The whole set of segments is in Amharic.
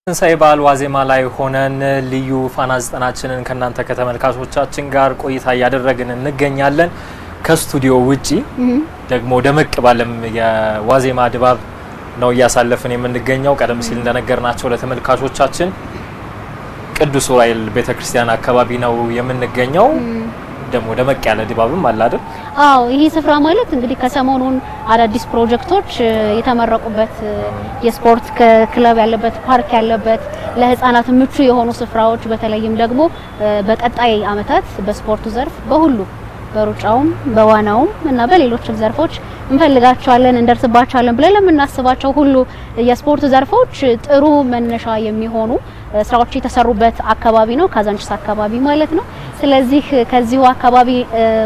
ትንሳኤ በዓል ዋዜማ ላይ ሆነን ልዩ ፋና ዘጠናችንን ከናንተ ከተመልካቾቻችን ጋር ቆይታ ያደረግን እንገኛለን። ከስቱዲዮ ውጪ ደግሞ ደመቅ ባለም የዋዜማ ድባብ ነው ያሳለፍን የምንገኘው። ቀደም ሲል እንደነገርናቸው ለተመልካቾቻችን ቅዱስ ዑራኤል ቤተክርስቲያን አካባቢ ነው የምንገኘው። ደግሞ ደመቅ ያለ ድባብም አለ አይደል? አዎ፣ ይሄ ስፍራ ማለት እንግዲህ ከሰሞኑን አዳዲስ ፕሮጀክቶች የተመረቁበት የስፖርት ክለብ ያለበት ፓርክ ያለበት ለህፃናት ምቹ የሆኑ ስፍራዎች በተለይም ደግሞ በቀጣይ አመታት በስፖርቱ ዘርፍ በሁሉ በሩጫውም በዋናውም እና በሌሎችም ዘርፎች እንፈልጋቸዋለን እንደርስባቸዋለን ብለን ለምናስባቸው ሁሉ የስፖርት ዘርፎች ጥሩ መነሻ የሚሆኑ ስራዎች የተሰሩበት አካባቢ ነው፣ ካዛንቺስ አካባቢ ማለት ነው። ስለዚህ ከዚሁ አካባቢ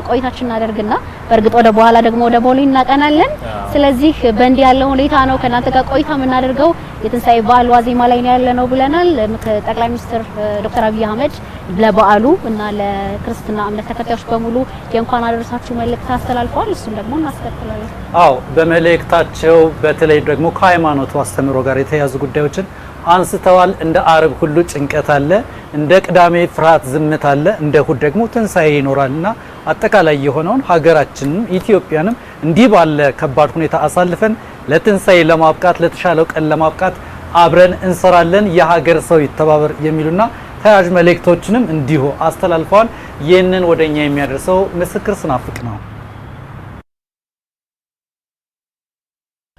ቆይታችን እናደርግና በእርግጥ ወደ በኋላ ደግሞ ወደ ቦሌ እናቀናለን። ስለዚህ በእንዲህ ያለው ሁኔታ ነው ከናንተ ጋር ቆይታ የምናደርገው። የትንሳኤ በዓል ዋዜማ ላይ ነው ያለነው ብለናል። ጠቅላይ ሚኒስትር ዶክተር አብይ አህመድ ለበዓሉ እና ለክርስትና እምነት ተከታዮች በሙሉ የእንኳን አደረሳችሁ መልእክት አስተላልፈዋል። እሱን ደግሞ እናስከትላለን። አዎ፣ በመልእክታቸው በተለይ ደግሞ ከሃይማኖቱ አስተምህሮ ጋር የተያዙ ጉዳዮችን አንስተዋል። እንደ አርብ ሁሉ ጭንቀት አለ፣ እንደ ቅዳሜ ፍርሃት ዝምታ አለ፣ እንደ እሁድ ደግሞ ትንሳኤ ይኖራልና አጠቃላይ የሆነውን ሀገራችንን ኢትዮጵያንም እንዲህ ባለ ከባድ ሁኔታ አሳልፈን ለትንሳኤ ለማብቃት ለተሻለው ቀን ለማብቃት አብረን እንሰራለን፣ የሀገር ሰው ይተባበር የሚሉና ተያያዥ መልእክቶችንም እንዲሁ አስተላልፈዋል። ይህንን ወደኛ የሚያደርሰው ምስክር ስናፍቅ ነው።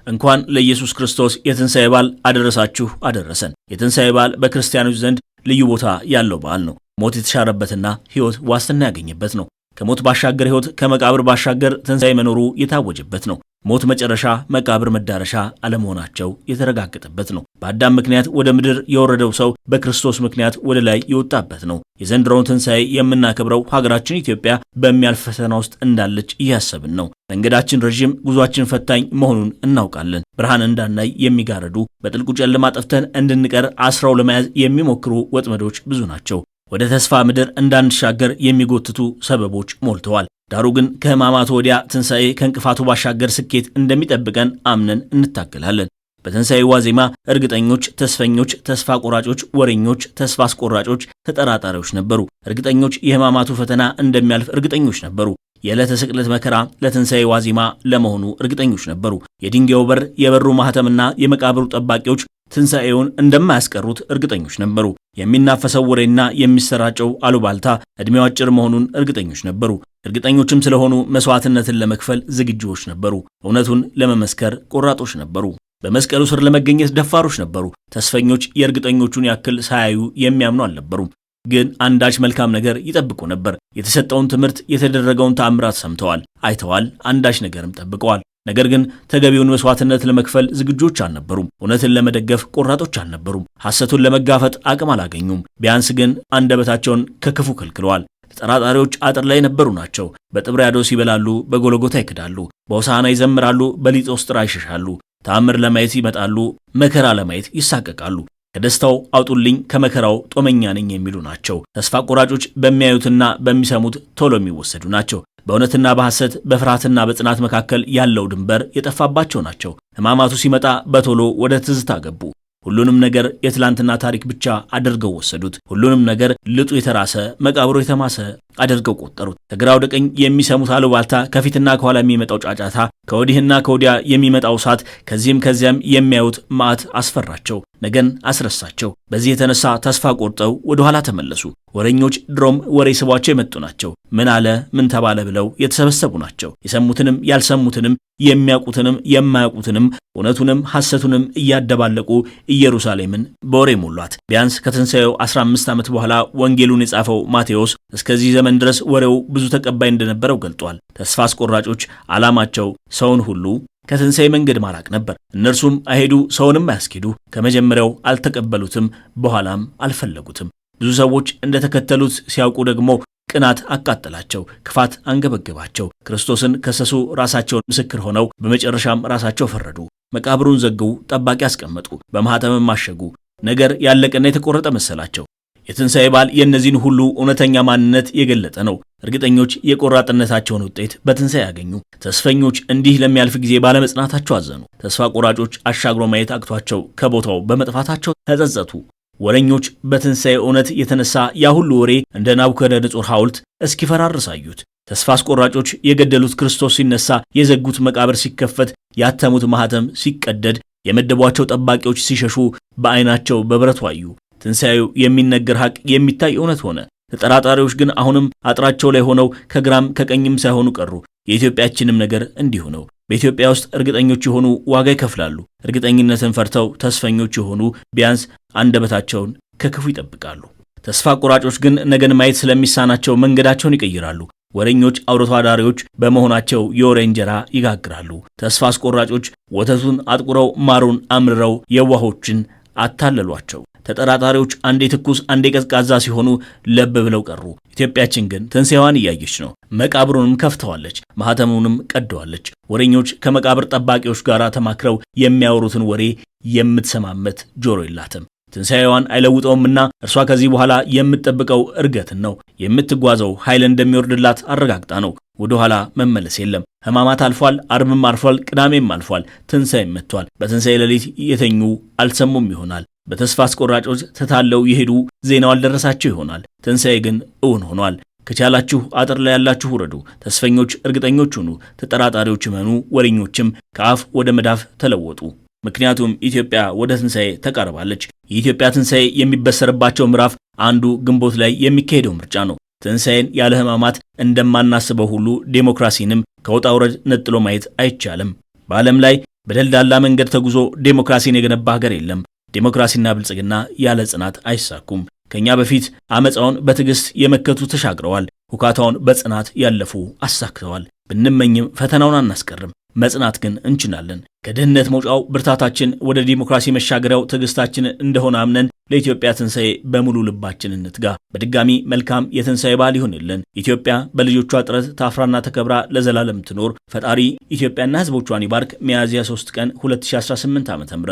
እንኳን ለኢየሱስ ክርስቶስ የትንሳኤ በዓል አደረሳችሁ አደረሰን። የትንሳኤ በዓል በክርስቲያኖች ዘንድ ልዩ ቦታ ያለው በዓል ነው። ሞት የተሻረበትና ሕይወት ዋስትና ያገኘበት ነው። ከሞት ባሻገር ሕይወት፣ ከመቃብር ባሻገር ትንሳኤ መኖሩ የታወጀበት ነው። ሞት መጨረሻ፣ መቃብር መዳረሻ አለመሆናቸው የተረጋገጠበት ነው። በአዳም ምክንያት ወደ ምድር የወረደው ሰው በክርስቶስ ምክንያት ወደ ላይ የወጣበት ነው። የዘንድሮውን ትንሳኤ የምናከብረው ሀገራችን ኢትዮጵያ በሚያልፍ ፈተና ውስጥ እንዳለች እያሰብን ነው። መንገዳችን ረዥም፣ ጉዟችን ፈታኝ መሆኑን እናውቃለን። ብርሃን እንዳናይ የሚጋረዱ፣ በጥልቁ ጨለማ ጠፍተን እንድንቀር አስረው ለመያዝ የሚሞክሩ ወጥመዶች ብዙ ናቸው። ወደ ተስፋ ምድር እንዳንሻገር የሚጎትቱ ሰበቦች ሞልተዋል። ዳሩ ግን ከሕማማቱ ወዲያ ትንሳኤ ከእንቅፋቱ ባሻገር ስኬት እንደሚጠብቀን አምነን እንታገላለን። በትንሳኤ ዋዜማ እርግጠኞች፣ ተስፈኞች፣ ተስፋ ቆራጮች፣ ወሬኞች፣ ተስፋ አስቆራጮች፣ ተጠራጣሪዎች ነበሩ። እርግጠኞች የሕማማቱ ፈተና እንደሚያልፍ እርግጠኞች ነበሩ። የዕለተ ስቅለት መከራ ለትንሳኤ ዋዜማ ለመሆኑ እርግጠኞች ነበሩ። የድንጋዩ በር፣ የበሩ ማህተምና የመቃብሩ ጠባቂዎች ትንሳኤውን እንደማያስቀሩት እርግጠኞች ነበሩ። የሚናፈሰው ወሬና የሚሰራጨው አሉባልታ ዕድሜው አጭር መሆኑን እርግጠኞች ነበሩ። እርግጠኞችም ስለሆኑ መስዋዕትነትን ለመክፈል ዝግጁዎች ነበሩ። እውነቱን ለመመስከር ቆራጦች ነበሩ። በመስቀሉ ስር ለመገኘት ደፋሮች ነበሩ። ተስፈኞች የእርግጠኞቹን ያክል ሳያዩ የሚያምኑ አልነበሩም። ግን አንዳች መልካም ነገር ይጠብቁ ነበር። የተሰጠውን ትምህርት፣ የተደረገውን ተአምራት ሰምተዋል፣ አይተዋል፣ አንዳች ነገርም ጠብቀዋል። ነገር ግን ተገቢውን መስዋዕትነት ለመክፈል ዝግጆች አልነበሩም። እውነትን ለመደገፍ ቆራጦች አልነበሩም። ሐሰቱን ለመጋፈጥ አቅም አላገኙም። ቢያንስ ግን አንደበታቸውን ከክፉ ከልክለዋል። ተጠራጣሪዎች አጥር ላይ የነበሩ ናቸው። በጥብርያዶስ ይበላሉ፣ በጎልጎታ ይክዳሉ። በሆሳዕና ይዘምራሉ፣ በሊጦስጥራ ይሸሻሉ። ተአምር ለማየት ይመጣሉ፣ መከራ ለማየት ይሳቀቃሉ። ከደስታው አውጡልኝ፣ ከመከራው ጦመኛ ነኝ የሚሉ ናቸው። ተስፋ ቆራጮች በሚያዩትና በሚሰሙት ቶሎ የሚወሰዱ ናቸው። በእውነትና በሐሰት በፍርሃትና በጽናት መካከል ያለው ድንበር የጠፋባቸው ናቸው። ሕማማቱ ሲመጣ በቶሎ ወደ ትዝታ ገቡ። ሁሉንም ነገር የትላንትና ታሪክ ብቻ አድርገው ወሰዱት። ሁሉንም ነገር ልጡ የተራሰ መቃብሩ የተማሰ አድርገው ቆጠሩት። ከግራ ወደ ቀኝ የሚሰሙት አሉባልታ፣ ከፊትና ከኋላ የሚመጣው ጫጫታ፣ ከወዲህና ከወዲያ የሚመጣው እሳት፣ ከዚህም ከዚያም የሚያዩት መዓት አስፈራቸው፣ ነገን አስረሳቸው። በዚህ የተነሳ ተስፋ ቆርጠው ወደ ኋላ ተመለሱ። ወሬኞች ድሮም ወሬ ስቧቸው የመጡ ናቸው። ምን አለ ምን ተባለ ብለው የተሰበሰቡ ናቸው። የሰሙትንም ያልሰሙትንም የሚያውቁትንም የማያውቁትንም እውነቱንም ሐሰቱንም እያደባለቁ ኢየሩሳሌምን በወሬ ሞሏት። ቢያንስ ከትንሳኤው 15 ዓመት በኋላ ወንጌሉን የጻፈው ማቴዎስ እስከዚህ ዘመን ድረስ ወሬው ብዙ ተቀባይ እንደነበረው ገልጧል። ተስፋ አስቆራጮች ዓላማቸው ሰውን ሁሉ ከትንሳኤ መንገድ ማራቅ ነበር። እነርሱም አይሄዱ፣ ሰውንም አያስኬዱ። ከመጀመሪያው አልተቀበሉትም፣ በኋላም አልፈለጉትም። ብዙ ሰዎች እንደተከተሉት ሲያውቁ ደግሞ ቅናት አቃጠላቸው፣ ክፋት አንገበገባቸው። ክርስቶስን ከሰሱ፣ ራሳቸውን ምስክር ሆነው በመጨረሻም ራሳቸው ፈረዱ። መቃብሩን ዘጉ፣ ጠባቂ አስቀመጡ፣ በማኅተምም አሸጉ። ነገር ያለቀና የተቆረጠ መሰላቸው። የትንሣኤ በዓል የእነዚህን ሁሉ እውነተኛ ማንነት የገለጠ ነው። እርግጠኞች የቆራጥነታቸውን ውጤት በትንሣኤ ያገኙ። ተስፈኞች እንዲህ ለሚያልፍ ጊዜ ባለመጽናታቸው አዘኑ። ተስፋ ቆራጮች አሻግሮ ማየት አቅቷቸው ከቦታው በመጥፋታቸው ተጸጸቱ። ወረኞች በትንሣኤ እውነት የተነሳ ያ ሁሉ ወሬ እንደ ናቡከደነጾር ሐውልት እስኪፈራርስ አዩት። ተስፋ አስቆራጮች የገደሉት ክርስቶስ ሲነሳ፣ የዘጉት መቃብር ሲከፈት፣ ያተሙት ማኅተም ሲቀደድ፣ የመደቧቸው ጠባቂዎች ሲሸሹ በዓይናቸው በብረቱ አዩ። ትንሣኤው የሚነገር ሐቅ የሚታይ እውነት ሆነ። ተጠራጣሪዎች ግን አሁንም አጥራቸው ላይ ሆነው ከግራም ከቀኝም ሳይሆኑ ቀሩ። የኢትዮጵያችንም ነገር እንዲሁ ነው። በኢትዮጵያ ውስጥ እርግጠኞች የሆኑ ዋጋ ይከፍላሉ። እርግጠኝነትን ፈርተው ተስፈኞች የሆኑ ቢያንስ አንደበታቸውን ከክፉ ይጠብቃሉ። ተስፋ ቆራጮች ግን ነገን ማየት ስለሚሳናቸው መንገዳቸውን ይቀይራሉ። ወሬኞች አውርቶ አዳሪዎች በመሆናቸው የወሬ እንጀራ ይጋግራሉ። ተስፋ አስቆራጮች ወተቱን አጥቁረው ማሩን አምርረው የዋሆችን አታለሏቸው። ተጠራጣሪዎች አንዴ ትኩስ አንዴ ቀዝቃዛ ሲሆኑ ለብ ብለው ቀሩ። ኢትዮጵያችን ግን ትንሣኤዋን እያየች ነው። መቃብሩንም ከፍተዋለች፣ ማኅተሙንም ቀደዋለች። ወሬኞች ከመቃብር ጠባቂዎች ጋር ተማክረው የሚያወሩትን ወሬ የምትሰማመት ጆሮ የላትም። ትንሣኤዋን አይለውጠውምና እርሷ ከዚህ በኋላ የምትጠብቀው እርገትን ነው። የምትጓዘው ኃይል እንደሚወርድላት አረጋግጣ ነው። ወደ ኋላ መመለስ የለም። ሕማማት አልፏል፣ አርብም አልፏል፣ ቅዳሜም አልፏል፣ ትንሣኤም መጥቷል። በትንሣኤ ሌሊት የተኙ አልሰሙም ይሆናል። በተስፋ አስቆራጮች ተታለው የሄዱ ዜናው አልደረሳቸው ይሆናል። ትንሣኤ ግን እውን ሆኗል። ከቻላችሁ አጥር ላይ ያላችሁ ውረዱ። ተስፈኞች እርግጠኞች ሁኑ። ተጠራጣሪዎች እመኑ። ወሬኞችም ከአፍ ወደ መዳፍ ተለወጡ። ምክንያቱም ኢትዮጵያ ወደ ትንሣኤ ተቃርባለች። የኢትዮጵያ ትንሣኤ የሚበሰርባቸው ምዕራፍ አንዱ ግንቦት ላይ የሚካሄደው ምርጫ ነው። ትንሣኤን ያለ ሕማማት እንደማናስበው ሁሉ ዴሞክራሲንም ከውጣ ውረድ ነጥሎ ማየት አይቻልም። በዓለም ላይ በደልዳላ መንገድ ተጉዞ ዴሞክራሲን የገነባ ሀገር የለም። ዴሞክራሲና ብልጽግና ያለ ጽናት አይሳኩም። ከኛ በፊት አመፃውን በትዕግስት የመከቱ ተሻግረዋል። ሁካታውን በጽናት ያለፉ አሳክተዋል። ብንመኝም ፈተናውን አናስቀርም። መጽናት ግን እንችላለን። ከድህነት መውጫው ብርታታችን፣ ወደ ዲሞክራሲ መሻገሪያው ትዕግስታችን እንደሆነ አምነን ለኢትዮጵያ ትንሣኤ በሙሉ ልባችን እንትጋ። በድጋሚ መልካም የትንሣኤ በዓል ይሁንልን። ኢትዮጵያ በልጆቿ ጥረት ታፍራና ተከብራ ለዘላለም ትኖር። ፈጣሪ ኢትዮጵያና ሕዝቦቿን ይባርክ። ሚያዝያ 3 ቀን 2018 ዓ.ም